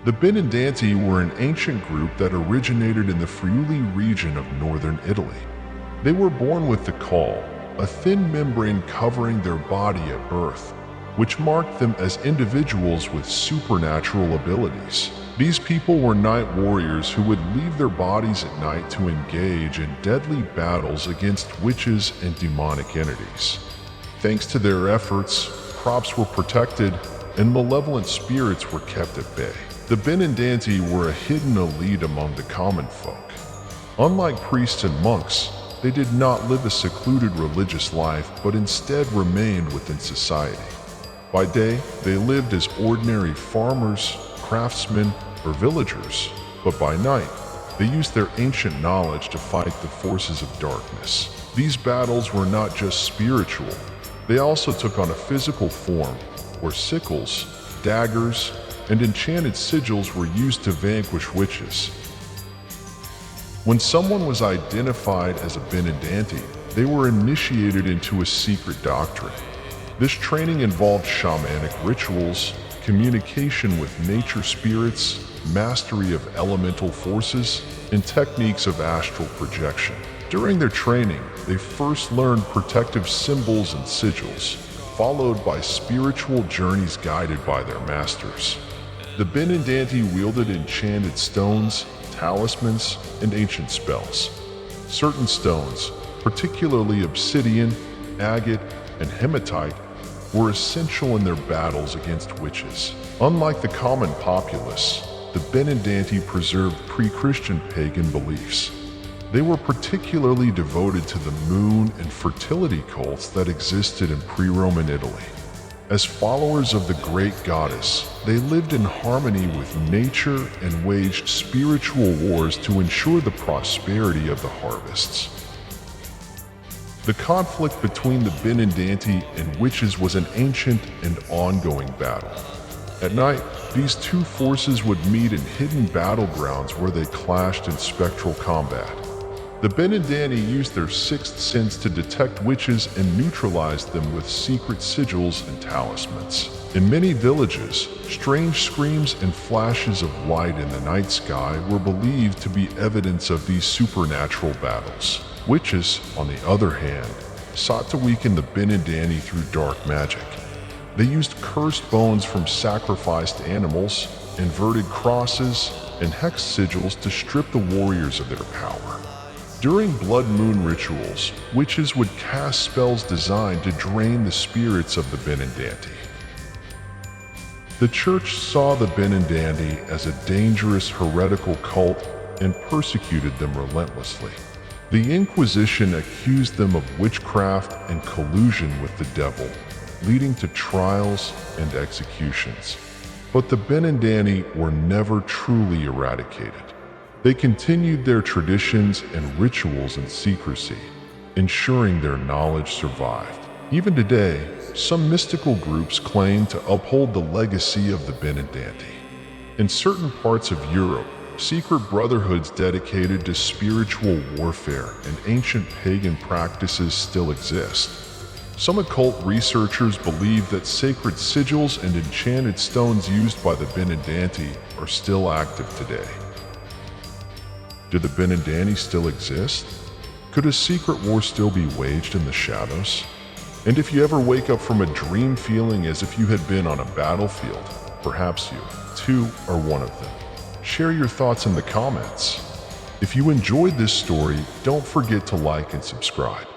The Benandanti were an ancient group that originated in the Friuli region of northern Italy. They were born with the caul, a thin membrane covering their body at birth, which marked them as individuals with supernatural abilities. These people were night warriors who would leave their bodies at night to engage in deadly battles against witches and demonic entities. Thanks to their efforts, crops were protected and malevolent spirits were kept at bay. The Benandanti were a hidden elite among the common folk. Unlike priests and monks, they did not live a secluded religious life but instead remained within society. By day, they lived as ordinary farmers, craftsmen, or villagers, but by night, they used their ancient knowledge to fight the forces of darkness. These battles were not just spiritual, they also took on a physical form, where sickles, daggers, and enchanted sigils were used to vanquish witches. When someone was identified as a Benandanti, they were initiated into a secret doctrine. This training involved shamanic rituals, communication with nature spirits, mastery of elemental forces, and techniques of astral projection. During their training, they first learned protective symbols and sigils, followed by spiritual journeys guided by their masters. The Benandanti wielded enchanted stones, talismans, and ancient spells. Certain stones, particularly obsidian, agate, and hematite, were essential in their battles against witches. Unlike the common populace, the Benandanti preserved pre-Christian pagan beliefs. They were particularly devoted to the moon and fertility cults that existed in pre-Roman Italy. As followers of the great goddess, they lived in harmony with nature and waged spiritual wars to ensure the prosperity of the harvests. The conflict between the Benandanti and witches was an ancient and ongoing battle. At night, these two forces would meet in hidden battlegrounds where they clashed in spectral combat. The Benandanti used their sixth sense to detect witches and neutralize them with secret sigils and talismans. In many villages, strange screams and flashes of light in the night sky were believed to be evidence of these supernatural battles. Witches, on the other hand, sought to weaken the Benandanti through dark magic. They used cursed bones from sacrificed animals, inverted crosses, and hex sigils to strip the warriors of their power. During blood moon rituals, witches would cast spells designed to drain the spirits of the Benandanti. The church saw the Benandanti as a dangerous heretical cult and persecuted them relentlessly. The Inquisition accused them of witchcraft and collusion with the devil, leading to trials and executions. But the Benandanti were never truly eradicated. They continued their traditions and rituals in secrecy, ensuring their knowledge survived. Even today, some mystical groups claim to uphold the legacy of the Benandanti. In certain parts of Europe, secret brotherhoods dedicated to spiritual warfare and ancient pagan practices still exist. Some occult researchers believe that sacred sigils and enchanted stones used by the Benandanti are still active today. Do the Benandanti still exist? Could a secret war still be waged in the shadows? And if you ever wake up from a dream feeling as if you had been on a battlefield, perhaps you, too, are one of them. Share your thoughts in the comments. If you enjoyed this story, don't forget to like and subscribe.